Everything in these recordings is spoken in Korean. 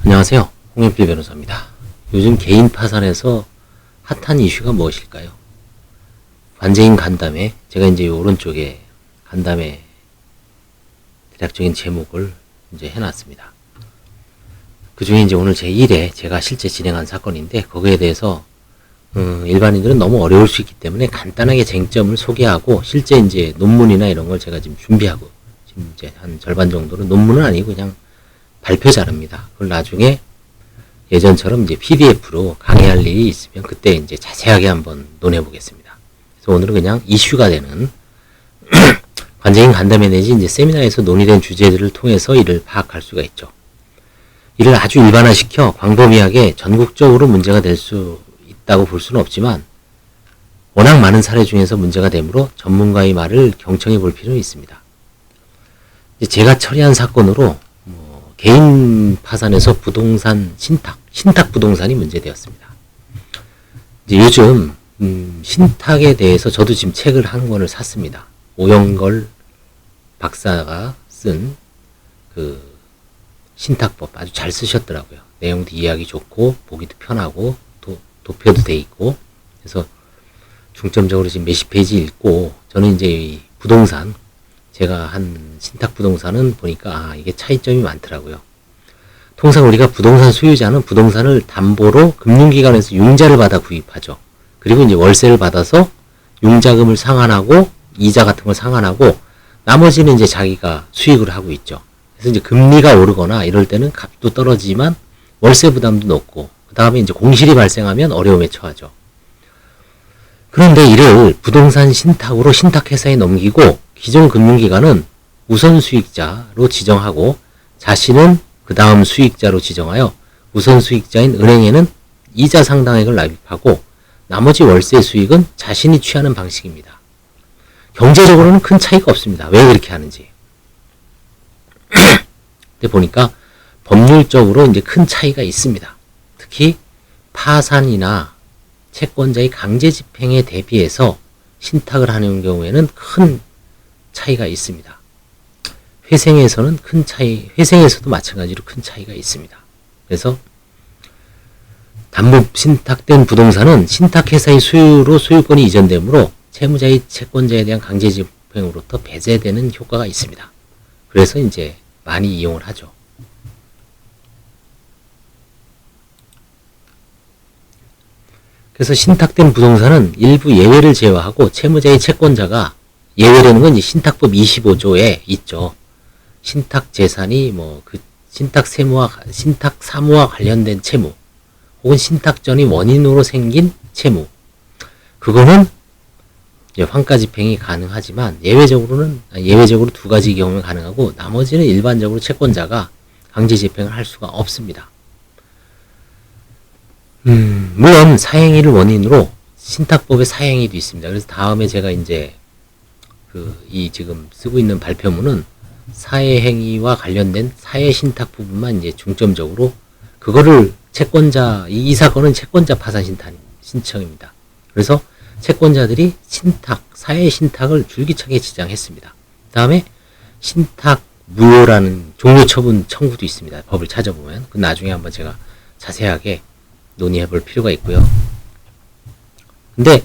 안녕하세요. 홍현필 변호사입니다. 요즘 개인 파산에서 핫한 이슈가 무엇일까요? 관제인 간담회, 제가 이제 오른쪽에 간담회 대략적인 제목을 이제 해놨습니다. 그 중에 이제 오늘 제1회 제가 실제 진행한 사건인데, 거기에 대해서 일반인들은 너무 어려울 수 있기 때문에 간단하게 쟁점을 소개하고, 실제 이제 논문이나 이런 걸 제가 지금 준비하고, 지금 이제 한 절반 정도는 논문은 아니고 그냥 발표 자료입니다. 그걸 나중에 예전처럼 이제 PDF로 강의할 일이 있으면 그때 이제 자세하게 한번 논해 보겠습니다. 그래서 오늘은 그냥 이슈가 되는 관제인 간담회 내지 이제 세미나에서 논의된 주제들을 통해서 이를 파악할 수가 있죠. 이를 아주 일반화시켜 광범위하게 전국적으로 문제가 될 수 있다고 볼 수는 없지만, 워낙 많은 사례 중에서 문제가 되므로 전문가의 말을 경청해 볼 필요는 있습니다. 제가 처리한 사건으로 개인 파산에서 부동산 신탁 부동산이 문제되었습니다. 이제 요즘 신탁에 대해서 저도 지금 책을 한 권을 샀습니다. 오영걸 박사가 쓴 그 신탁법 아주 잘 쓰셨더라고요. 내용도 이해하기 좋고 보기도 편하고 도표도 돼 있고, 그래서 중점적으로 지금 몇십 페이지 읽고, 저는 이제 이 부동산, 제가 한 신탁 부동산은 보니까 이게 차이점이 많더라고요. 통상 우리가 부동산 소유자는 부동산을 담보로 금융기관에서 융자를 받아 구입하죠. 그리고 이제 월세를 받아서 융자금을 상환하고 이자 같은 걸 상환하고, 나머지는 이제 자기가 수익을 하고 있죠. 그래서 이제 금리가 오르거나 이럴 때는 값도 떨어지지만 월세 부담도 높고, 그 다음에 이제 공실이 발생하면 어려움에 처하죠. 그런데 이를 부동산 신탁으로 신탁회사에 넘기고, 기존 금융기관은 우선 수익자로 지정하고 자신은 그 다음 수익자로 지정하여 우선 수익자인 은행에는 이자 상당액을 납입하고 나머지 월세 수익은 자신이 취하는 방식입니다. 경제적으로는 큰 차이가 없습니다. 왜 그렇게 하는지. 근데 보니까 법률적으로 이제 큰 차이가 있습니다. 특히 파산이나 채권자의 강제 집행에 대비해서 신탁을 하는 경우에는 큰 차이가 있습니다. 회생에서도 마찬가지로 큰 차이가 있습니다. 그래서 담보 신탁된 부동산은 신탁회사의 소유로 소유권이 이전되므로 채무자의 채권자에 대한 강제 집행으로부터 배제되는 효과가 있습니다. 그래서 이제 많이 이용을 하죠. 그래서 신탁된 부동산은 일부 예외를 제외하고 채무자의 채권자가, 예외라는 건 신탁법 25조에 있죠. 신탁 재산이 신탁 사무와 관련된 채무, 혹은 신탁 전이 원인으로 생긴 채무, 그거는 환가 집행이 가능하지만 예외적으로 두 가지 경우는 가능하고, 나머지는 일반적으로 채권자가 강제 집행을 할 수가 없습니다. 물론 사행위를 원인으로 신탁법의 사행위도 있습니다. 그래서 다음에 제가 이제 이 지금 쓰고 있는 발표문은 사회행위와 관련된 사회신탁 부분만 이제 중점적으로, 그거를 이 사건은 채권자 파산 신청입니다. 그래서 채권자들이 사회신탁을 줄기차게 지장했습니다. 다음에 신탁 무효라는 종료처분 청구도 있습니다. 법을 찾아보면. 그 나중에 한번 제가 자세하게 논의해 볼 필요가 있고요. 근데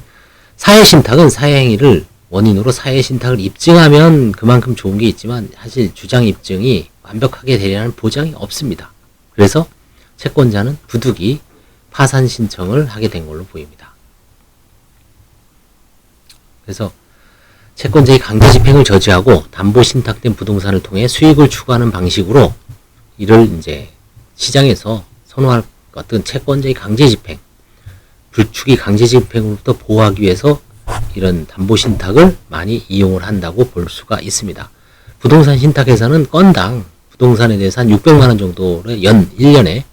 사회신탁은 사회행위를 원인으로 사회신탁을 입증하면 그만큼 좋은 게 있지만, 사실 주장 입증이 완벽하게 되리라는 보장이 없습니다. 그래서 채권자는 부득이 파산 신청을 하게 된 걸로 보입니다. 그래서 채권자의 강제 집행을 저지하고 담보 신탁된 부동산을 통해 수익을 추구하는 방식으로 이를 이제 시장에서 선호할 것은 채권자의 강제 집행, 불축이 강제 집행으로부터 보호하기 위해서 이런 담보 신탁을 많이 이용을 한다고 볼 수가 있습니다. 부동산 신탁회사는 건당 부동산에 대해서 한 600만 원 정도를 1년에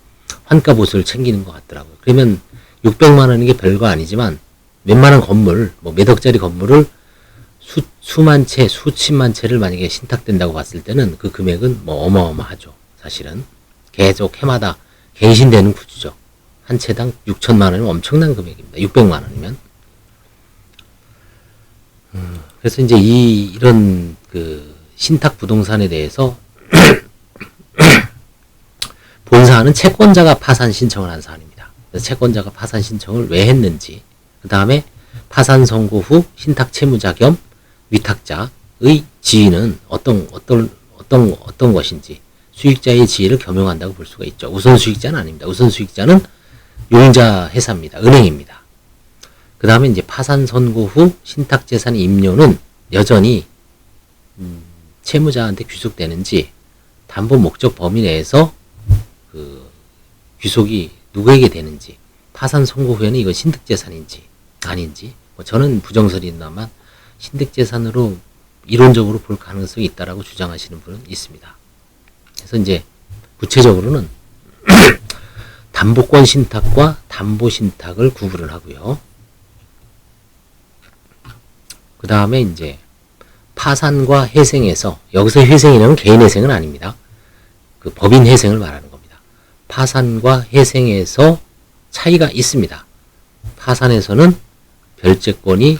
환가 보수를 챙기는 것 같더라고요. 그러면 600만 원인 게 별거 아니지만, 웬만한 건물, 몇 억짜리 건물을 수만 채, 수십만 채를 만약에 신탁된다고 봤을 때는 그 금액은 어마어마하죠. 사실은 계속 해마다 갱신되는 구조죠. 한 채당 6천만 원이면 엄청난 금액입니다. 600만 원이면. 그래서 이제 이런 신탁 부동산에 대해서 본 사안은 채권자가 파산 신청을 한 사안입니다. 그래서 채권자가 파산 신청을 왜 했는지, 그 다음에 파산 선고 후 신탁 채무자 겸 위탁자의 지위는 어떤 것인지, 수익자의 지위를 겸용한다고 볼 수가 있죠. 우선 수익자는 아닙니다. 우선 수익자는 용자 회사입니다. 은행입니다. 그 다음에 이제 파산 선고 후 신탁 재산 임료는 여전히 채무자한테 귀속되는지, 담보 목적 범위 내에서 그 귀속이 누구에게 되는지, 파산 선고 후에는 이건 신득재산인지 아닌지, 뭐 저는 부정설이나만 신득재산으로 이론적으로 볼 가능성이 있다라고 주장하시는 분은 있습니다. 그래서 이제 구체적으로는 담보권 신탁과 담보 신탁을 구분을 하고요. 그 다음에 이제 파산과 회생에서, 여기서 회생이라면 개인 회생은 아닙니다. 그 법인 회생을 말하는 겁니다. 파산과 회생에서 차이가 있습니다. 파산에서는 별채권이,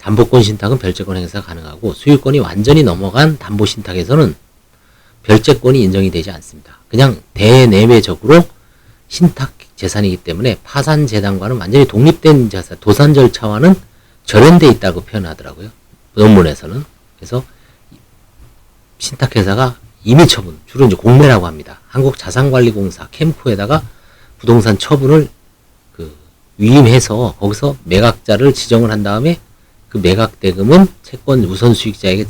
담보권 신탁은 별채권 행사가 가능하고, 소유권이 완전히 넘어간 담보 신탁에서는 별채권이 인정이 되지 않습니다. 그냥 대내외적으로 신탁 재산이기 때문에 파산 재단과는 완전히 독립된 재산, 도산 절차와는 절연되어 있다고 표현하더라고요. 논문에서는. 그래서 신탁회사가 임의처분, 주로 이제 공매라고 합니다. 한국자산관리공사 캠코에다가 부동산 처분을 위임해서 거기서 매각자를 지정을 한 다음에 그 매각 대금은 채권 우선 수익자에게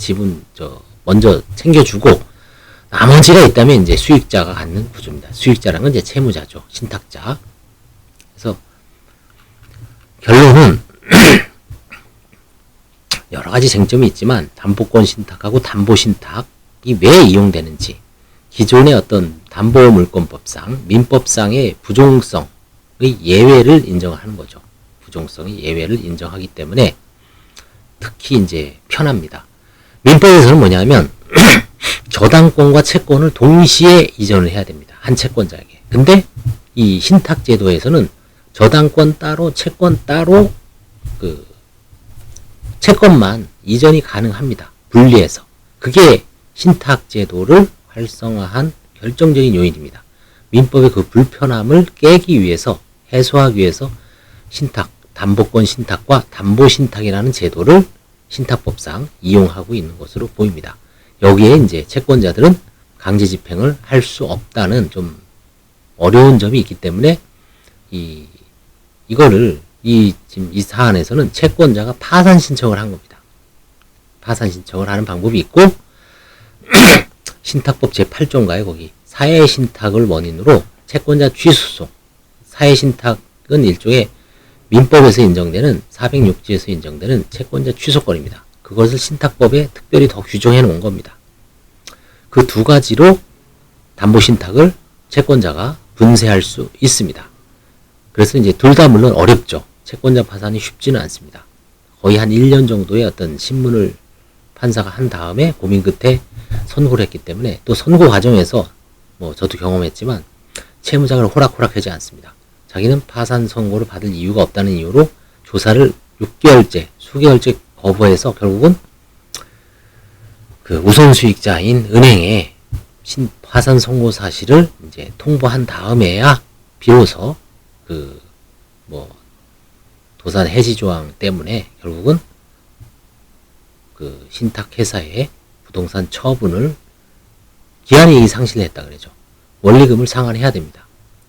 먼저 챙겨주고, 나머지가 있다면 이제 수익자가 갖는 구조입니다. 수익자라는 건 이제 채무자죠. 신탁자. 그래서 결론은 여러 가지 쟁점이 있지만 담보권 신탁하고 담보 신탁이 왜 이용되는지, 기존의 어떤 담보물권법상, 민법상의 부종성의 예외를 인정하는 거죠. 부종성의 예외를 인정하기 때문에 특히 이제 편합니다. 민법에서는 뭐냐면 저당권과 채권을 동시에 이전을 해야 됩니다. 한 채권자에게. 근데 이 신탁제도에서는 저당권 따로, 채권 따로 채권만 이전이 가능합니다. 분리해서. 그게 신탁제도를 활성화한 결정적인 요인입니다. 민법의 그 불편함을 깨기 위해서, 해소하기 위해서 신탁, 담보권 신탁과 담보 신탁이라는 제도를 신탁법상 이용하고 있는 것으로 보입니다. 여기에 이제 채권자들은 강제 집행을 할 수 없다는 좀 어려운 점이 있기 때문에 지금 이 사안에서는 채권자가 파산 신청을 한 겁니다. 파산 신청을 하는 방법이 있고, 신탁법 제8조인가요? 거기 사회 신탁을 원인으로 채권자 취소송, 사회 신탁은 일종의 민법에서 인정되는 406조에서 인정되는 채권자 취소권입니다. 그것을 신탁법에 특별히 더 규정해 놓은 겁니다. 그 두 가지로 담보 신탁을 채권자가 분쇄할 수 있습니다. 그래서 이제 둘 다 물론 어렵죠. 채권자 파산이 쉽지는 않습니다. 거의 한 1년 정도의 어떤 신문을 판사가 한 다음에 고민 끝에 선고를 했기 때문에, 또 선고 과정에서 뭐 저도 경험했지만 채무자가 호락호락하지 않습니다. 자기는 파산 선고를 받을 이유가 없다는 이유로 조사를 6개월째, 수개월째 거부해서 결국은 그 우선 수익자인 은행에 파산 선고 사실을 이제 통보한 다음에야 비로소 도산 해지 조항 때문에 결국은 그 신탁 회사의 부동산 처분을 기한이익이 상실했다 그러죠. 원리금을 상환해야 됩니다.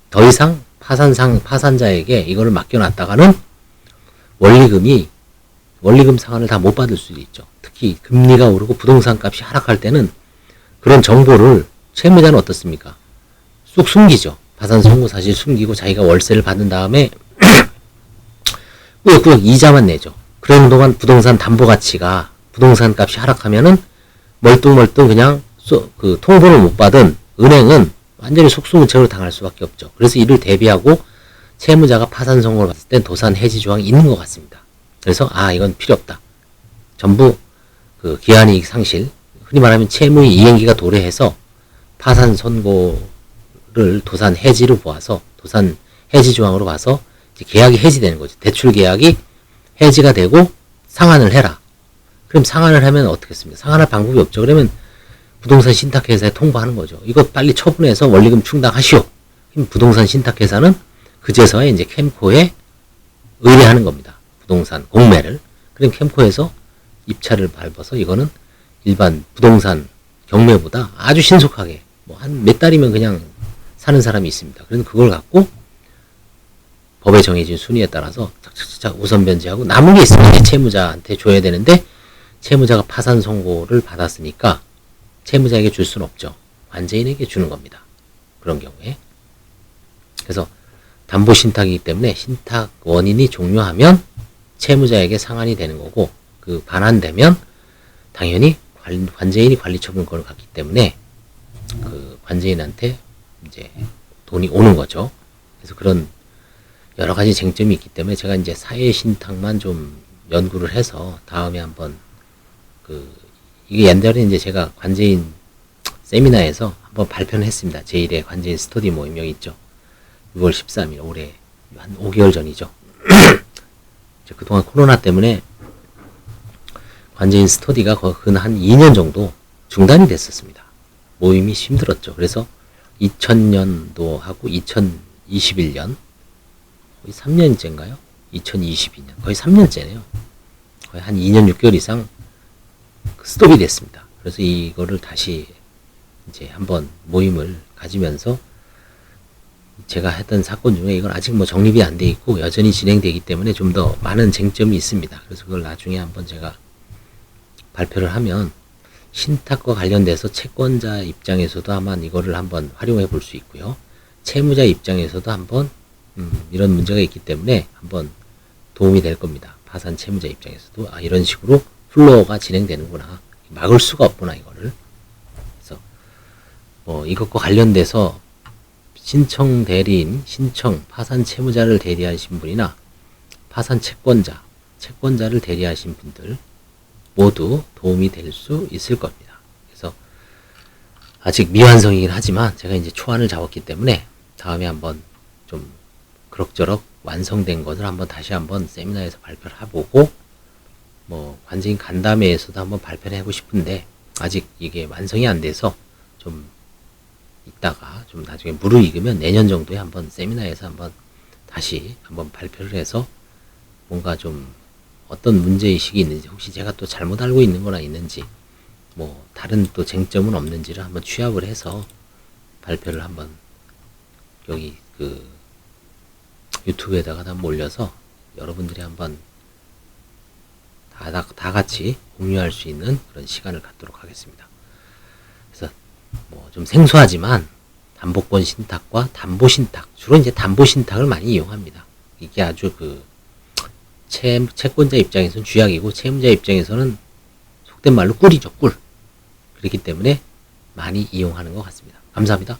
더 이상 파산자에게 이거를 맡겨놨다가는 원리금 상환을 다 못 받을 수도 있죠. 특히 금리가 오르고 부동산 값이 하락할 때는 그런 정보를 채무자는 어떻습니까? 쑥 숨기죠. 파산 선고 사실 숨기고 자기가 월세를 받은 다음에 꾸역꾸역 이자만 내죠. 그런 동안 부동산 담보 가치가, 부동산 값이 하락하면은 멀뚱멀뚱 그냥 통보를 못 받은 은행은 완전히 속수무책으로 당할 수밖에 없죠. 그래서 이를 대비하고 채무자가 파산 선고를 받을 땐 도산 해지 조항이 있는 것 같습니다. 그래서 이건 필요 없다. 전부 그 기한이익 상실, 흔히 말하면 채무의 이행기가 도래해서 파산 선고를 도산 해지로 보아서, 도산 해지 조항으로 봐서 이제 계약이 해지되는 거죠. 대출 계약이 해지가 되고 상환을 해라. 그럼 상환을 하면 어떻겠습니까? 상환할 방법이 없죠. 그러면 부동산 신탁회사에 통보하는 거죠. 이거 빨리 처분해서 원리금 충당하시오. 그럼 부동산 신탁회사는 그제서야 이제 캠코에 의뢰하는 겁니다. 부동산 공매를. 그럼 캠코에서 입찰을 밟아서 이거는 일반 부동산 경매보다 아주 신속하게 뭐 한 몇 달이면 그냥 사는 사람이 있습니다. 그래서 그걸 갖고 법에 정해진 순위에 따라서 착착착 우선 변제하고 남은 게 있으면 이제 채무자한테 줘야 되는데 채무자가 파산 선고를 받았으니까 채무자에게 줄 수는 없죠. 관제인에게 주는 겁니다. 그런 경우에. 그래서 담보신탁이기 때문에 신탁 원인이 종료하면 채무자에게 상환이 되는 거고 그 반환되면 당연히 관제인이 관리처분권을 갖기 때문에 그 관제인한테 이제 돈이 오는 거죠. 그래서 그런 여러 가지 쟁점이 있기 때문에 제가 이제 사회신탁만 좀 연구를 해서 다음에 한번 이게 옛날에 이제 제가 관제인 세미나에서 한번 발표를 했습니다. 제1회 관제인 스터디 모임 여기 있죠. 6월 13일 올해 한 5개월 전이죠. 그동안 코로나 때문에 관제인 스터디가 근 한 2년 정도 중단이 됐었습니다. 모임이 힘들었죠. 그래서 2000년도 하고 2021년 거의 3년째인가요? 2022년 거의 3년째네요. 거의 한 2년 6개월 이상 스톱이 됐습니다. 그래서 이거를 다시 이제 한번 모임을 가지면서 제가 했던 사건 중에 이건 아직 뭐 정립이 안 돼 있고 여전히 진행되기 때문에 좀 더 많은 쟁점이 있습니다. 그래서 그걸 나중에 한번 제가 발표를 하면 신탁과 관련돼서 채권자 입장에서도 아마 이거를 한번 활용해 볼 수 있고요. 채무자 입장에서도 한번 이런 문제가 있기 때문에 한번 도움이 될 겁니다. 파산 채무자 입장에서도 이런 식으로 플로어가 진행되는구나. 막을 수가 없구나 이거를. 그래서 이것과 관련돼서 신청 대리인, 파산 채무자를 대리하신 분이나 파산 채권자를 대리하신 분들 모두 도움이 될 수 있을 겁니다. 그래서 아직 미완성이긴 하지만 제가 이제 초안을 잡았기 때문에 다음에 한번 좀 그럭저럭 완성된 것을 한번 다시 한번 세미나에서 발표를 해보고 뭐 관제인 간담회에서도 한번 발표를 하고 싶은데 아직 이게 완성이 안 돼서 좀 이따가 좀 나중에 무르익으면 내년 정도에 한번 세미나에서 한번 다시 한번 발표를 해서 뭔가 좀 어떤 문제의식이 있는지 혹시 제가 또 잘못 알고 있는 거나 있는지 뭐 다른 또 쟁점은 없는지를 한번 취합을 해서 발표를 한번 여기 유튜브에다가 한번 올려서 여러분들이 한번 다 같이 공유할 수 있는 그런 시간을 갖도록 하겠습니다. 그래서 뭐 좀 생소하지만 담보권 신탁과 담보신탁 주로 이제 담보신탁을 많이 이용합니다. 이게 아주 채권자 입장에서는 쥐약이고 채무자 입장에서는 속된 말로 꿀이죠, 꿀. 그렇기 때문에 많이 이용하는 것 같습니다. 감사합니다.